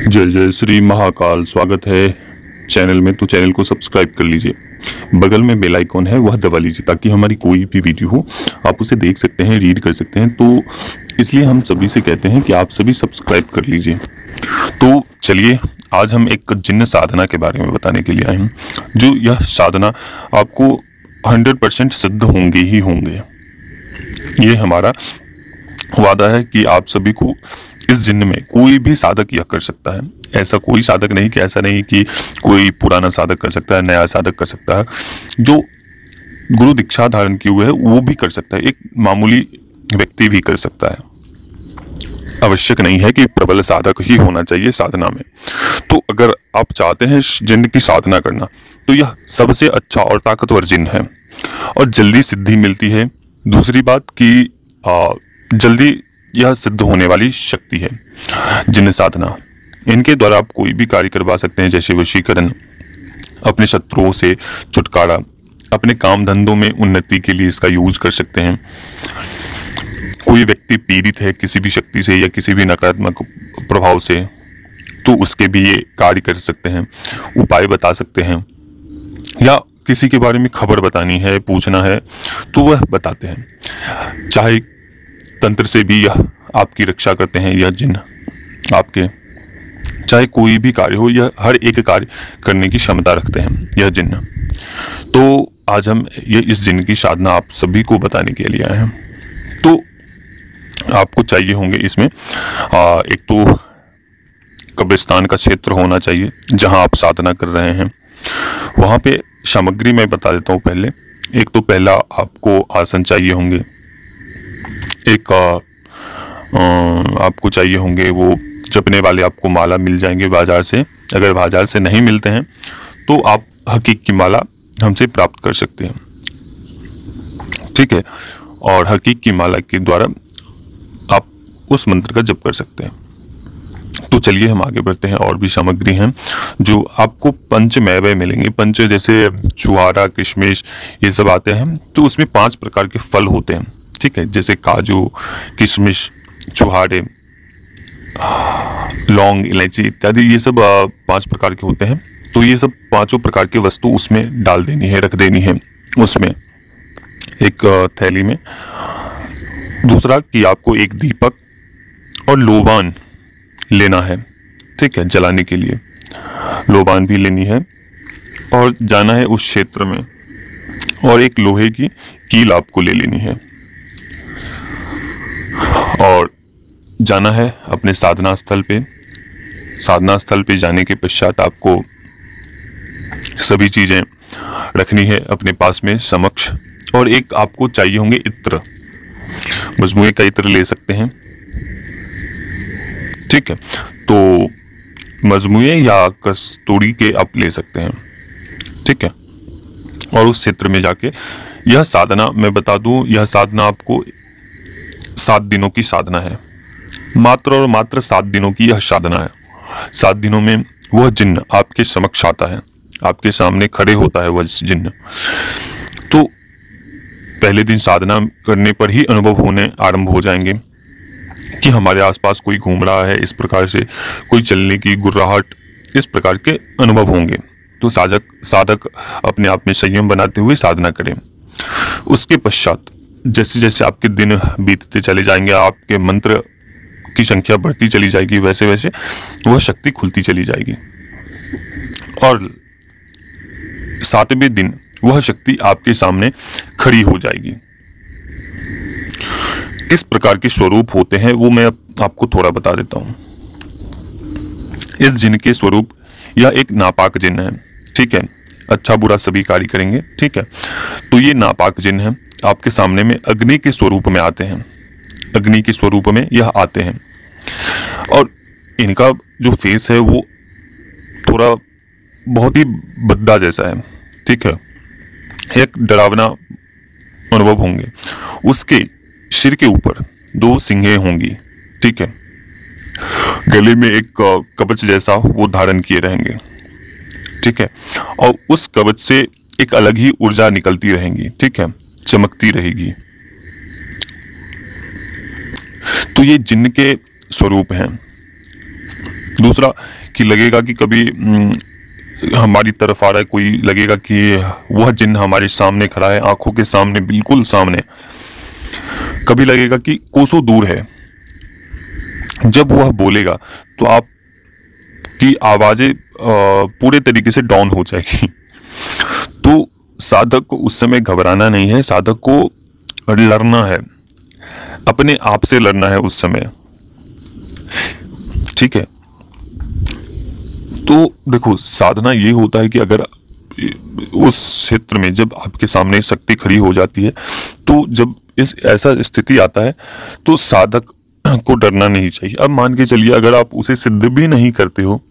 जय जय श्री महाकाल। स्वागत है चैनल में। तो चैनल को सब्सक्राइब कर लीजिए, बगल में बेल आइकॉन है वह दबा लीजिए ताकि हमारी कोई भी वीडियो हो आप उसे देख सकते हैं, रीड कर सकते हैं। तो इसलिए हम सभी से कहते हैं कि आप सभी सब्सक्राइब कर लीजिए। तो चलिए, आज हम एक जिन्न साधना के बारे में बताने के लिए आए हैं। जो यह साधना आपको 100% सिद्ध होंगे ही होंगे। ये हमारा वादा है कि आप सभी को इस जिन्न में कोई भी साधक यह कर सकता है। ऐसा कोई साधक नहीं कि ऐसा नहीं कि कोई पुराना साधक कर सकता है, नया साधक कर सकता है। जो गुरु दीक्षा धारण किए हुए है वो भी कर सकता है, एक मामूली व्यक्ति भी कर सकता है। आवश्यक नहीं है कि प्रबल साधक ही होना चाहिए साधना में। तो अगर आप चाहते हैं जिन्न की साधना करना तो यह सबसे अच्छा और ताकतवर जिन्न है और जल्दी सिद्धि मिलती है। दूसरी बात कि जल्दी यह सिद्ध होने वाली शक्ति है जिन्न साधना। इनके द्वारा आप कोई भी कार्य करवा सकते हैं, जैसे वशीकरण, अपने शत्रुओं से छुटकारा, अपने काम धंधों में उन्नति के लिए इसका यूज कर सकते हैं। कोई व्यक्ति पीड़ित है किसी भी शक्ति से या किसी भी नकारात्मक प्रभाव से तो उसके भी ये कार्य कर सकते हैं, उपाय बता सकते हैं। या किसी के बारे में खबर बतानी है, पूछना है तो वह बताते हैं। चाहे तंत्र से भी यह आपकी रक्षा करते हैं यह जिन्न आपके। चाहे कोई भी कार्य हो, यह हर एक कार्य करने की क्षमता रखते हैं यह जिन्न। तो आज हम ये इस जिन्न की साधना आप सभी को बताने के लिए आए हैं। तो आपको चाहिए होंगे इसमें एक तो कब्रिस्तान का क्षेत्र होना चाहिए जहां आप साधना कर रहे हैं। वहां पे सामग्री मैं बता देता हूँ पहले। एक तो पहला आपको आसन चाहिए होंगे, एक आपको चाहिए होंगे वो जपने वाले आपको माला मिल जाएंगे बाजार से। अगर बाजार से नहीं मिलते हैं तो आप हकीक की माला हमसे प्राप्त कर सकते हैं, ठीक है। और हकीक की माला के द्वारा आप उस मंत्र का जप कर सकते हैं। तो चलिए हम आगे बढ़ते हैं। और भी सामग्री हैं जो आपको पंचमेवे मिलेंगे। पंच जैसे छुहारा, किशमिश, ये सब आते हैं। तो उसमें 5 प्रकार के फल होते हैं, ठीक है। जैसे काजू, किशमिश, छुहारे, लौंग, इलायची इत्यादि, ये सब 5 प्रकार के होते हैं। तो ये सब 5 प्रकार की वस्तु उसमें डाल देनी है, रख देनी है उसमें एक थैली में। दूसरा कि आपको एक दीपक और लोबान लेना है, ठीक है, जलाने के लिए लोबान भी लेनी है। और जाना है उस क्षेत्र में और एक लोहे की कील आपको ले लेनी है और जाना है अपने साधना स्थल पे। साधना स्थल पे जाने के पश्चात आपको सभी चीजें रखनी है अपने पास में समक्ष। और एक आपको चाहिए होंगे इत्र, मजमूए का इत्र ले सकते हैं, ठीक है। तो मजमूए या कस्तूरी के आप ले सकते हैं, ठीक है। और उस क्षेत्र में जाके यह साधना मैं बता दूं, यह साधना आपको 7 दिनों की साधना है। मात्र और मात्र 7 दिनों की यह साधना है। 7 दिनों में वह जिन्न आपके समक्ष आता है, आपके सामने खड़े होता है वह जिन्न। तो पहले दिन साधना करने पर ही अनुभव होने आरंभ हो जाएंगे कि हमारे आसपास कोई घूम रहा है, इस प्रकार से कोई चलने की गुर्राहट, इस प्रकार के अनुभव होंगे। तो साधक अपने आप में संयम बनाते हुए साधना करें। उसके पश्चात जैसे जैसे आपके दिन बीतते चले जाएंगे, आपके मंत्र की संख्या बढ़ती चली जाएगी, वैसे वैसे वह शक्ति खुलती चली जाएगी और 7वें दिन वह शक्ति आपके सामने खड़ी हो जाएगी। किस प्रकार के स्वरूप होते हैं वो मैं आपको थोड़ा बता देता हूं। इस जिन्न के स्वरूप, यह एक नापाक जिन्न है, ठीक है। अच्छा बुरा सभी कार्य करेंगे, ठीक है। तो ये नापाक जिन्न है, आपके सामने में अग्नि के स्वरूप में आते हैं। अग्नि के स्वरूप में यह आते हैं और इनका जो फेस है वो थोड़ा बहुत ही भद्दा जैसा है, ठीक है। एक डरावना अनुभव होंगे। उसके सिर के ऊपर 2 सिंहें होंगी, ठीक है। गले में एक कवच जैसा वो धारण किए रहेंगे, ठीक है। और उस कवच से एक अलग ही ऊर्जा निकलती रहेंगी, ठीक है, चमकती रहेगी। तो ये जिन्न के स्वरूप हैं। दूसरा कि लगेगा कि कभी हमारी तरफ आ रहा है कोई, लगेगा कि वह जिन हमारे सामने खड़ा है, आंखों के सामने, बिल्कुल सामने। कभी लगेगा कि कोसों दूर है। जब वह बोलेगा तो आपकी आवाजें पूरे तरीके से डाउन हो जाएगी। तो साधक को उस समय घबराना नहीं है, साधक को लड़ना है, अपने आप से लड़ना है उस समय। ठीक है। तो देखो, साधना ये होता है कि अगर उस क्षेत्र में जब आपके सामने शक्ति खड़ी हो जाती है, तो जब इस ऐसा स्थिति आता है तो साधक को डरना नहीं चाहिए। अब मान के चलिए अगर आप उसे सिद्ध भी नहीं करते हो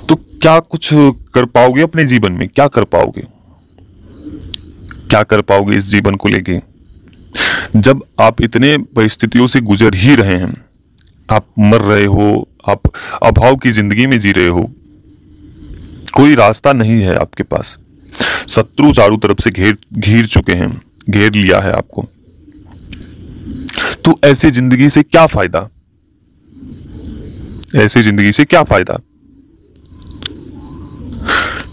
तो क्या कुछ कर पाओगे अपने जीवन में? क्या कर पाओगे? क्या कर पाओगे इस जीवन को लेके? जब आप इतने परिस्थितियों से गुजर ही रहे हैं, आप मर रहे हो, आप अभाव की जिंदगी में जी रहे हो, कोई रास्ता नहीं है आपके पास, शत्रु चारों तरफ से घेर चुके हैं, घेर लिया है आपको, तो ऐसी जिंदगी से क्या फायदा? ऐसी जिंदगी से क्या फायदा?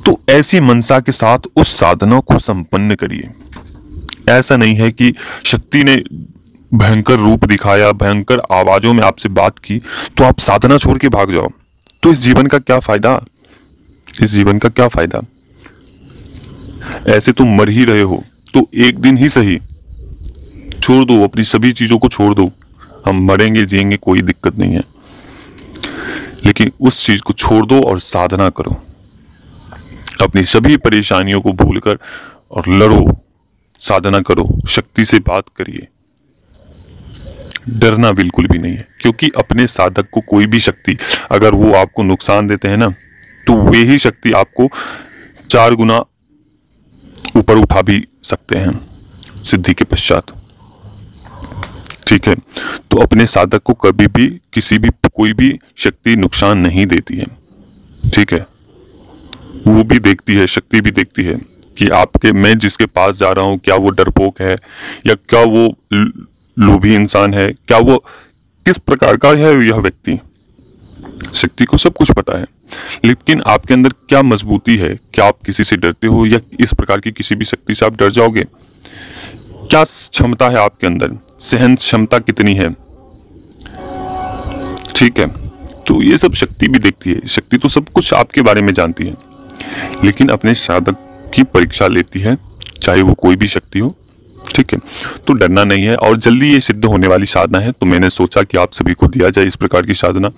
तो ऐसी मनसा के साथ उस साधना को संपन्न करिए। ऐसा नहीं है कि शक्ति ने भयंकर रूप दिखाया, भयंकर आवाजों में आपसे बात की तो आप साधना छोड़ के भाग जाओ। तो इस जीवन का क्या फायदा? इस जीवन का क्या फायदा? ऐसे तुम मर ही रहे हो तो एक दिन ही सही छोड़ दो, अपनी सभी चीजों को छोड़ दो। हम मरेंगे जिएंगे कोई दिक्कत नहीं है, लेकिन उस चीज को छोड़ दो और साधना करो। अपनी सभी परेशानियों को भूलकर और लड़ो, साधना करो, शक्ति से बात करिए। डरना बिल्कुल भी नहीं है, क्योंकि अपने साधक को कोई भी शक्ति अगर वो आपको नुकसान देते हैं ना, तो वे ही शक्ति आपको 4 गुना ऊपर उठा भी सकते हैं सिद्धि के पश्चात। ठीक है। तो अपने साधक को कभी भी कोई भी शक्ति नुकसान नहीं देती है। ठीक है। वो भी देखती है, शक्ति भी देखती है कि मैं जिसके पास जा रहा हूं, क्या वो डरपोक है या क्या वो लोभी इंसान है, क्या वो किस प्रकार का है यह व्यक्ति। शक्ति को सब कुछ पता है, लेकिन आपके अंदर क्या मजबूती है? क्या आप किसी से डरते हो या इस प्रकार की किसी भी शक्ति से आप डर जाओगे? क्या क्षमता है आपके अंदर? सहन क्षमता कितनी है? ठीक है। तो ये सब शक्ति भी देखती है। शक्ति तो सब कुछ आपके बारे में जानती है, लेकिन अपने साधक की परीक्षा लेती है, चाहे वो कोई भी शक्ति हो। ठीक है। तो डरना नहीं है, और जल्दी ये सिद्ध होने वाली साधना है, तो मैंने सोचा कि आप सभी को दिया जाए इस प्रकार की साधना।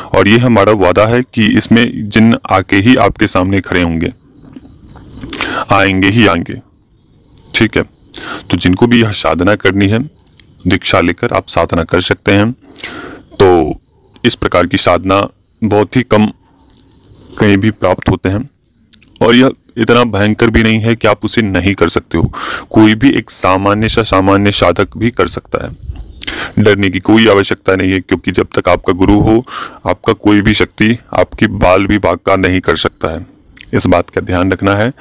और ये हमारा वादा है कि इसमें जिन आके ही आपके सामने खड़े होंगे, आएंगे ही आएंगे। ठीक है। तो जिनको भी यह साधना करनी है, दीक्षा लेकर आप साधना कर सकते हैं। तो इस प्रकार की साधना बहुत ही कम कहीं भी प्राप्त होते हैं, और यह इतना भयंकर भी नहीं है कि आप उसे नहीं कर सकते हो। कोई भी एक सामान्य साधक भी कर सकता है। डरने की कोई आवश्यकता नहीं है, क्योंकि जब तक आपका गुरु हो, आपका कोई भी शक्ति आपकी बाल भी बांका नहीं कर सकता है। इस बात का ध्यान रखना है।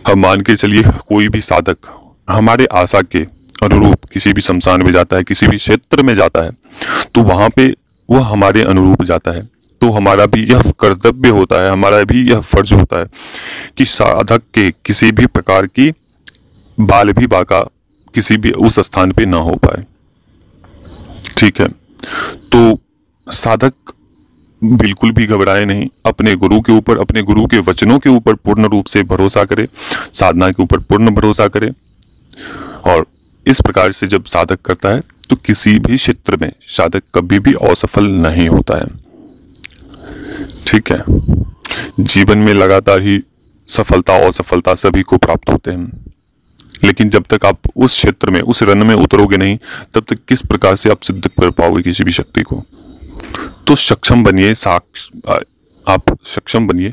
हम मान के चलिए कोई भी साधक हमारे आशा के अनुरूप किसी भी शमशान में जाता है, किसी भी क्षेत्र में जाता है, तो वहां पे वह हमारे अनुरूप जाता है। तो हमारा भी यह कर्तव्य होता है, हमारा भी यह फर्ज होता है कि साधक के किसी भी प्रकार की बाल भी बाका किसी भी उस स्थान पे ना हो पाए। ठीक है। तो साधक बिल्कुल भी घबराए नहीं, अपने गुरु के ऊपर, अपने गुरु के वचनों के ऊपर पूर्ण रूप से भरोसा करे, साधना के ऊपर पूर्ण भरोसा करे। और इस प्रकार से जब साधक करता है तो किसी भी क्षेत्र में साधक कभी भी असफल नहीं होता है। ठीक है। जीवन में लगातार ही सफलता असफलता सभी को प्राप्त होते हैं, लेकिन जब तक आप उस क्षेत्र में, उस रन में उतरोगे नहीं, तब तक किस प्रकार से आप सिद्ध कर पाओगे किसी भी शक्ति को। तो सक्षम बनिए, आप सक्षम बनिए।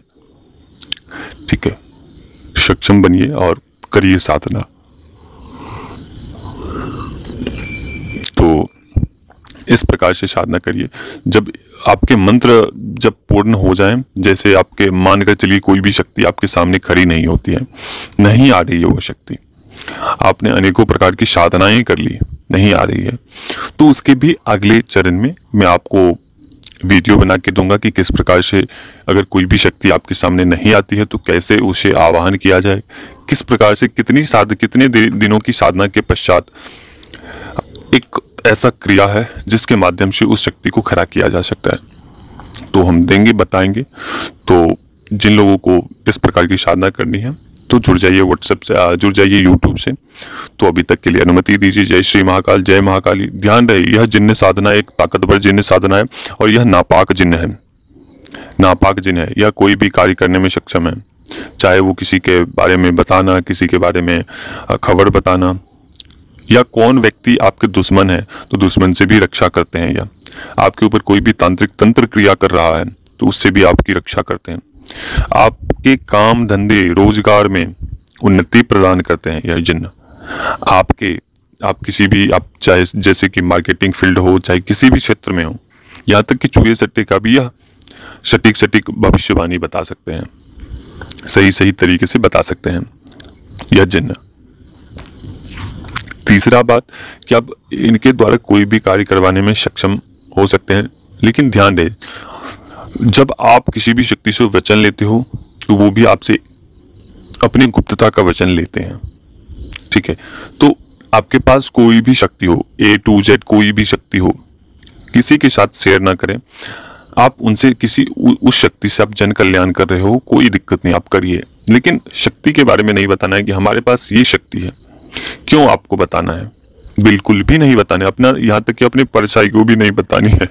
ठीक है। सक्षम बनिए और करिए साधना। तो इस प्रकार से साधना करिए। जब आपके मंत्र जब पूर्ण हो जाएं, जैसे आपके मानकर चलिए कोई भी शक्ति आपके सामने खड़ी नहीं होती है, नहीं आ रही है वो शक्ति, आपने अनेकों प्रकार की साधनाएं कर ली, नहीं आ रही है, तो उसके भी अगले चरण में मैं आपको वीडियो बना के दूंगा कि किस प्रकार से अगर कोई भी शक्ति आपके सामने नहीं आती है तो कैसे उसे आवाहन किया जाए, किस प्रकार से कितने दिनों की साधना के पश्चात एक ऐसा क्रिया है जिसके माध्यम से उस शक्ति को खड़ा किया जा सकता है। तो हम देंगे, बताएंगे। तो जिन लोगों को इस प्रकार की साधना करनी है तो जुड़ जाइए व्हाट्सएप से, जुड़ जाइए यूट्यूब से। तो अभी तक के लिए अनुमति दीजिए। जय श्री महाकाल, जय महाकाली। ध्यान रहे, यह जिन्न साधना एक ताकतवर जिन्न साधना है और यह नापाक जिन्न है, नापाक जिन्न है। यह कोई भी कार्य करने में सक्षम है, चाहे वो किसी के बारे में बताना, किसी के बारे में खबर बताना, या कौन व्यक्ति आपके दुश्मन है तो दुश्मन से भी रक्षा करते हैं, या आपके ऊपर कोई भी तांत्रिक तंत्र क्रिया कर रहा है तो उससे भी आपकी रक्षा करते हैं। आपके काम धंधे रोजगार में उन्नति प्रदान करते हैं यह जिन्न। आप किसी भी, आप चाहे जैसे कि मार्केटिंग फील्ड हो, चाहे किसी भी क्षेत्र में हो, यहाँ तक कि चूहे सट्टे का भी यह सटीक भविष्यवाणी बता सकते हैं, सही तरीके से बता सकते हैं यह जिन्न। तीसरा बात कि आप इनके द्वारा कोई भी कार्य करवाने में सक्षम हो सकते हैं, लेकिन ध्यान दें, जब आप किसी भी शक्ति से वचन लेते हो तो वो भी आपसे अपनी गुप्तता का वचन लेते हैं, ठीक है। तो आपके पास कोई भी शक्ति हो, A to Z कोई भी शक्ति हो, किसी के साथ शेयर ना करें। आप उनसे उस शक्ति से आप जन कल्याण कर रहे हो, कोई दिक्कत नहीं, आप करिए, लेकिन शक्ति के बारे में नहीं बताना है कि हमारे पास ये शक्ति है। क्यों आपको बताना है? बिल्कुल भी नहीं बताना है। अपना, यहाँ तक कि अपने परछाई को भी नहीं बतानी है,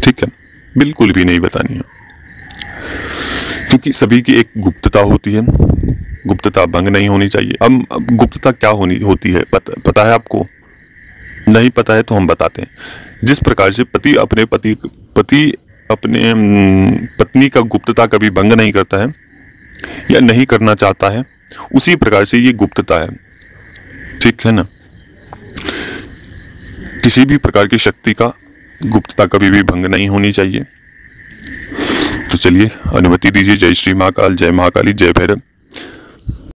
ठीक है, बिल्कुल भी नहीं बतानी है, क्योंकि सभी की एक गुप्तता होती है, गुप्तता भंग नहीं होनी चाहिए। अब गुप्तता क्या होती है पता है आपको? नहीं पता है तो हम बताते हैं। जिस प्रकार से पति अपने पत्नी का गुप्तता कभी भंग नहीं करता है या नहीं करना चाहता है, उसी प्रकार से ये गुप्तता है, ठीक है ना। किसी भी प्रकार की शक्ति का गुप्तता कभी भी भंग नहीं होनी चाहिए। तो चलिए अनुमति दीजिए। जय श्री महाकाल, जय महाकाली, जय भैरव।